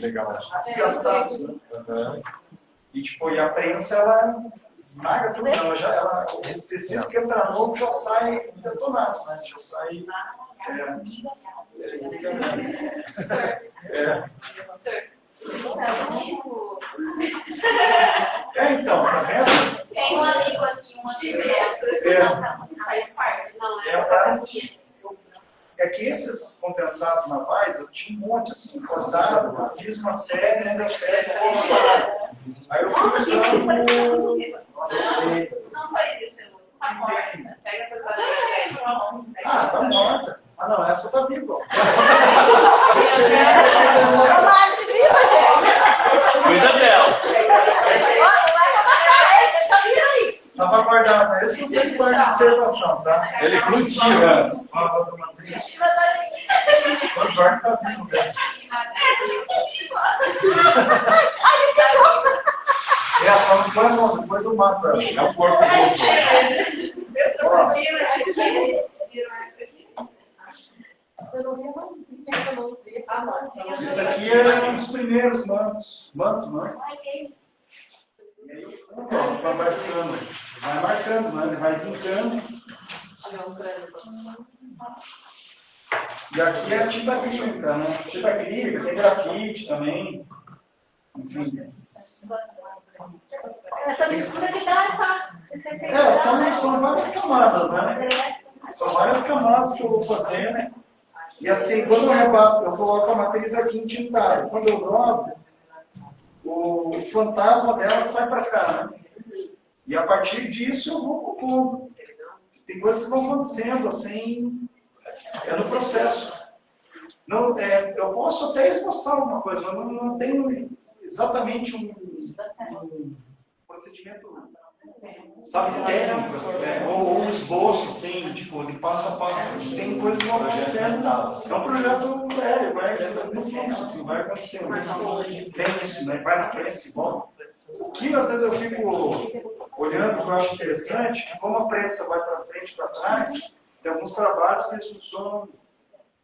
Legal. desgastados, né? E tipo, e a prensa, ela esmaga tudo, esse tecido que entra novo já sai detonado, né? Já sai... Então, tá vendo? Tem um amigo aqui, uma diversa. Faz parte, não é? É que esses compensados navais, eu tinha um monte assim, cortado, eu fiz uma série, não deu certo, aí eu fui usando. Não foi isso, tá morta. Pega essa tarefa. Tá morta. Não, essa tá viva. Cuida dela. Tava guardado, é isso que eu fiz para a observação, tá? Ele cultiva. Agora tá vivo mesmo. Só não põe a mão, depois eu mato ela. É o corpo roxo. Esse aqui é um dos primeiros mantos. Manto. E aí o fundo vai marcando, né? Ele vai vincando. E aqui é a tinta acrílica, né? Tinta acrílica, tem grafite também. Enfim. Essa mistura que dá essa... São várias camadas, né? São várias camadas que eu vou fazer, né? E assim, quando eu rebato, eu coloco a matriz aqui entintada. Quando eu dobro, o fantasma dela sai para cá, né? E a partir disso eu vou compondo. Tem coisas que vão acontecendo, assim, no processo. Não, eu posso até esboçar alguma coisa, mas não tenho exatamente um procedimento sabe, técnico, assim, ou um esboço, assim, tipo, de passo a passo. Tem coisas que vão acontecendo. É um projeto, vai no fluxo, assim, vai acontecendo. Tem isso, né? Vai na prensa e volta. O que às vezes eu fico olhando, que eu acho interessante, é como a prensa vai para frente e para trás, tem alguns trabalhos que eles funcionam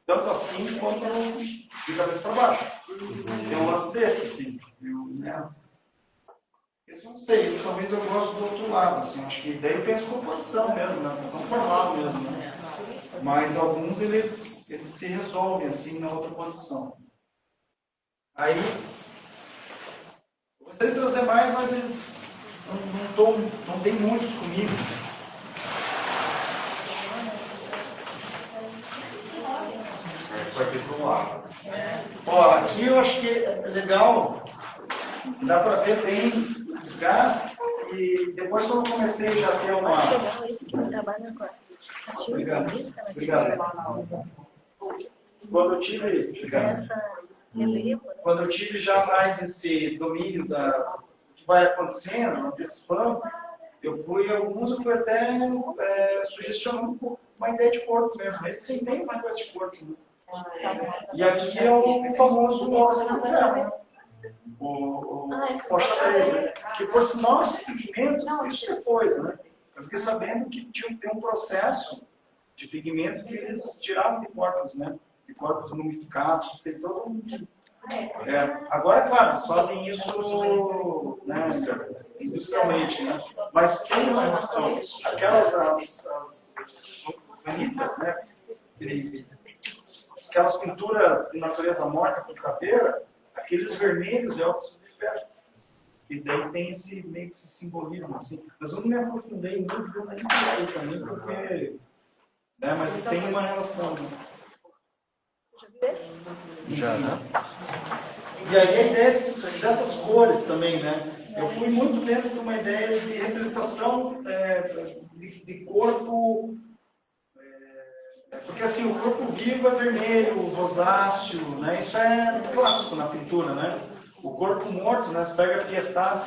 tanto assim quanto de cabeça para baixo. Tem um lance desse, assim. Esse eu não sei, esse talvez eu gosto do outro lado, assim, acho que daí eu penso composição mesmo, na questão formal mesmo, né? Mas alguns eles se resolvem assim na outra posição. Aí, eu gostaria de trazer mais, mas eles não tem muitos comigo. Vai ser para um lado. Ó, aqui eu acho que é legal, dá para ver bem o desgaste, e depois quando eu comecei já a ter uma... Legal esse que trabalha com a Obrigado. risca na Obrigado. Quando eu tive... essa relevo, né? Quando eu tive já mais esse domínio do que vai acontecendo, antecipando, eu fui até sugestionando um pouco uma ideia de corpo mesmo. Esse tem bem mais coisa de corpo. Né? E aqui é o famoso óxido de ferro, né? O Força 3, né? Que por sinal esse pigmento, isso depois, né? Eu fiquei sabendo que tem um processo de pigmento que eles tiravam de corpos, né? De corpos mumificados, tem todo um... Agora, é claro, eles fazem isso, né, industrialmente, né? Mas tem uma relação. Aquelas as bonitas, né? Aquelas pinturas de natureza morta com caveira, aqueles vermelhos é óxido de ferro. E daí tem meio que esse simbolismo, assim. Mas eu não me aprofundei muito, eu nem falei também, porque... Né, mas tem uma relação. Né? Você já viu esse? Já, né? E aí a ideia dessas cores também, né? Eu fui muito dentro de uma ideia de representação de corpo... porque assim, o corpo vivo é vermelho, rosáceo, né? Isso é clássico na pintura, né? O corpo morto, né? Você pega a Pietà,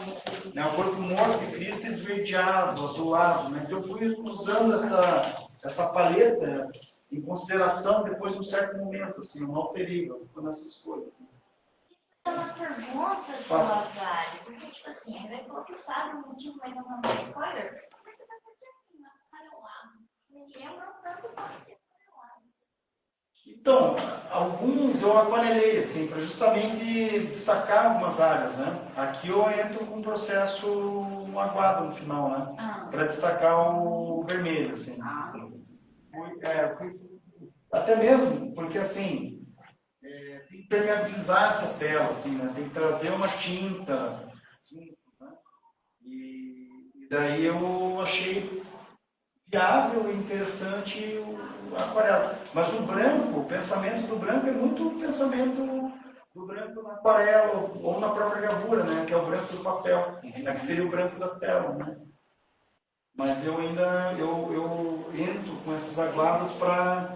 né? O corpo morto de Cristo esverdeado, azulado, né? Então eu fui usando essa paleta em consideração depois de um certo momento, assim, um alterível, nessas cores. Né? Uma pergunta, seu Azário, porque, tipo assim, ele falou que sabe o motivo, mas não é um spoiler, mas você vai porque assim, amarelado, me lembra tanto do amarelado. Então, alguns eu aquarelei, assim, para justamente destacar algumas áreas, né? Aqui eu entro com um processo aguado no final, né? Para destacar o vermelho, assim. Até mesmo porque, assim, tem que permeabilizar essa tela, assim, né? Tem que trazer uma tinta junto, né? E daí eu achei viável e interessante o aquarela. Mas o branco, o pensamento do branco é muito o pensamento do branco na aquarela ou na própria gravura, né? Que é o branco do papel, né? Que seria o branco da tela, né? Mas eu ainda eu entro com essas aguadas para...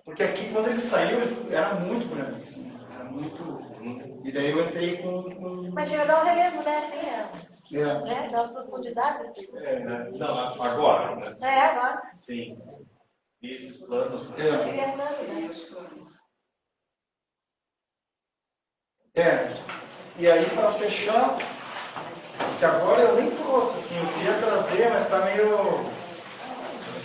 Porque aqui, quando ele saiu, ele era muito branco, assim, era muito... E daí eu entrei com... Mas já dá um relevo, né? Assim, né? Dá uma profundidade, assim. Não, agora, né? Agora. Sim. E esses planos, né? Ele é plano, né? E aí, para fechar, que agora eu nem trouxe, assim, eu queria trazer, mas está meio...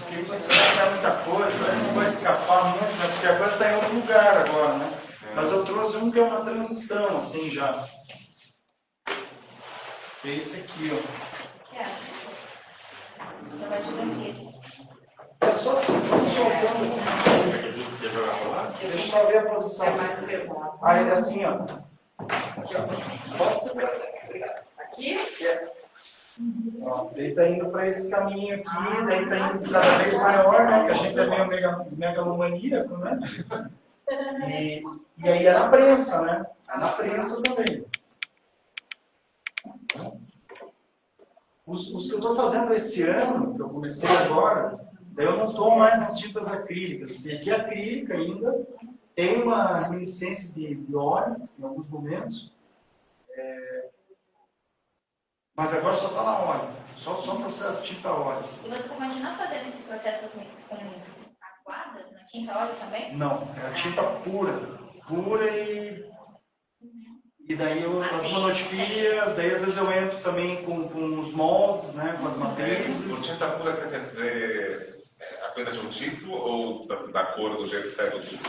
Fiquei pensando que é muita coisa, não vai escapar muito, né? Porque a coisa está em outro lugar agora, né? Mas eu trouxe um que é uma transição, assim, já. É esse aqui, ó. Já vai jogando aqui. É só assim, estão soltando assim. Quer jogar pra lá? Deixa eu só ver a posição. É mais pesado. Aí, assim, ó. Aqui, ó. Pode ser. Aqui? Ó, ele está indo para esse caminho aqui, daí está indo cada vez maior, né? Que a gente é meio megalomaníaco, né? E aí é na prensa, né? É na prensa também. Os que eu estou fazendo esse ano, que eu comecei agora, daí eu não estou mais nas tintas acrílicas. Assim, aqui é acrílica ainda, tem uma reminiscência de óleo em alguns momentos, mas agora só está na óleo. Só processo de tinta óleo. E você continua fazendo esse processo com aguadas, na tinta óleo também? Não, é a tinta pura e daí as monotipias, daí às vezes eu entro também com os moldes, né, com as Com matrizes. tinta pura você quer dizer apenas um tipo ou da cor do jeito que sai do tubo?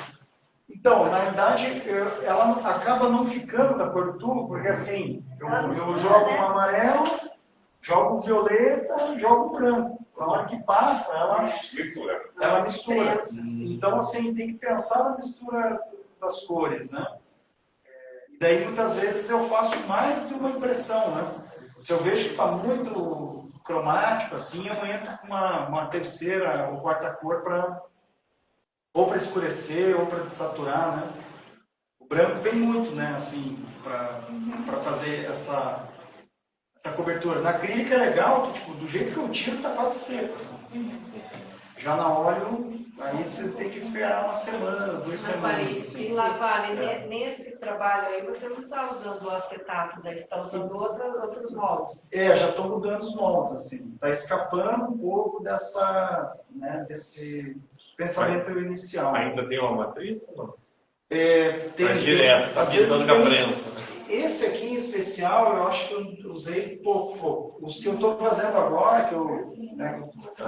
Então, na verdade, ela acaba não ficando da cor do tubo, porque assim, eu jogo um amarelo, jogo violeta, jogo branco. Na hora que passa, ela mistura. Então, assim, tem que pensar na mistura das cores, né? E daí, muitas vezes, eu faço mais de uma impressão, né? Se eu vejo que está muito cromático, assim, eu entro com uma terceira ou quarta cor ou para escurecer, ou para desaturar, né? O branco vem muito, né, assim, para fazer essa cobertura. Na acrílica é legal, que, tipo, do jeito que eu tiro, tá quase seco, assim. Já na óleo, aí você tem que esperar uma semana, 2 semanas. Assim. E Lavale, nesse trabalho aí, você não está usando o acetato, daí você está usando outros moldes. Já estou mudando os moldes, assim. Está escapando um pouco desse pensamento inicial. Ainda tem uma matriz ou não? Tem direto, está pintando com a prensa. Esse aqui em especial, eu acho que eu usei pouco. Os que eu estou fazendo agora, que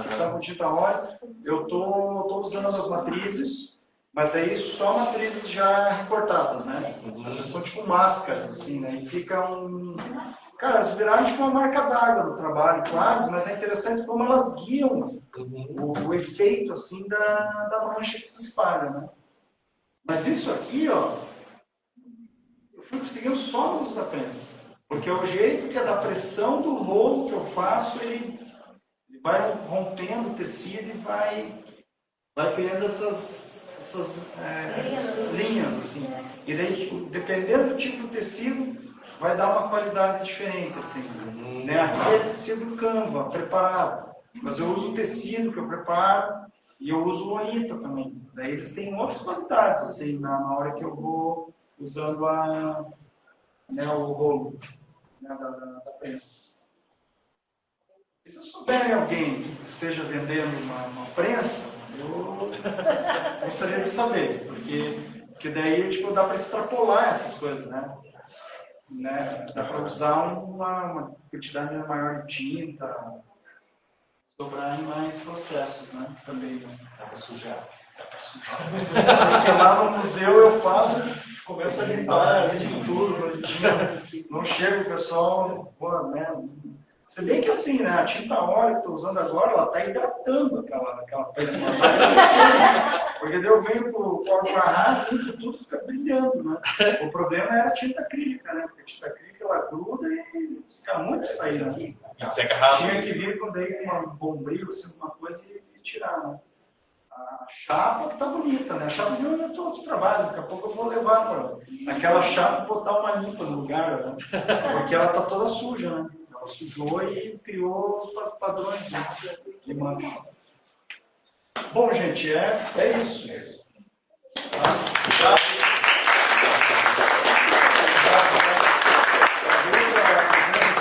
estão com tinta óleo, eu estou usando as matrizes, mas aí só matrizes já recortadas, né? Já são tipo máscaras, assim, né? E fica Cara, elas viraram tipo uma marca d'água no trabalho, quase, mas é interessante como elas guiam o efeito, assim, da mancha que se espalha, né? Mas isso aqui, ó, eu fui conseguindo só no uso da prensa. Porque é o jeito que é da pressão do rolo que eu faço, ele vai rompendo o tecido e vai criando essas linhas, assim. E daí, dependendo do tipo de tecido, vai dar uma qualidade diferente, assim. Né? Aqui é tecido Canva, preparado. Mas eu uso o tecido que eu preparo e eu uso o Onita também. Daí eles têm outras qualidades, assim, na hora que eu vou usando o rolo, né, da prensa. E se souberem alguém que esteja vendendo uma prensa, eu gostaria de saber, porque daí tipo, dá para extrapolar essas coisas, né? Dá para usar uma quantidade maior de tinta, sobrar em mais processos, né? Também. Dá para sujar. Porque lá no museu eu faço, começo a limpar de tudo, bonitinho. Não chega o pessoal, né? Se bem que assim, né? A tinta óleo que eu estou usando agora, ela está hidratando aquela prensa. Porque daí eu venho com a raça e tudo fica brilhando, né? O problema era a tinta acrílica, né? Porque a tinta acrílica ela gruda e fica muito saída, né? E seca rápido. Tinha que vir com uma bombril, assim, alguma coisa e tirar, né? A chapa tá bonita, né? A chapa eu estou de trabalho, daqui a pouco eu vou levar para aquela chapa e botar uma limpa no lugar, né? Porque ela tá toda suja, né? Ela sujou e criou padrões, né, de mancha. Bom, gente, é isso. Tá?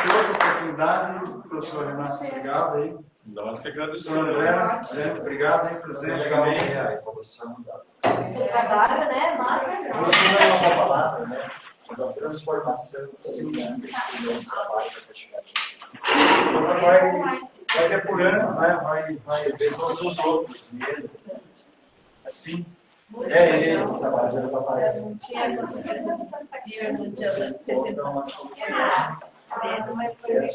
Toda oportunidade, professor Renato, obrigado aí. Nós que Professor agradecemos. André, obrigado aí, presença também. O trabalho, né? Massa. Eu não é uma palavra, né? Mas a transformação, sim, né? Do trabalho para chegar aqui. Você vai depurando, vai ver todos os outros mesmo. Assim. Eles trabalhos, eles aparecem. Não tinha conseguido vir no dia da apresentação. Mas foi legal.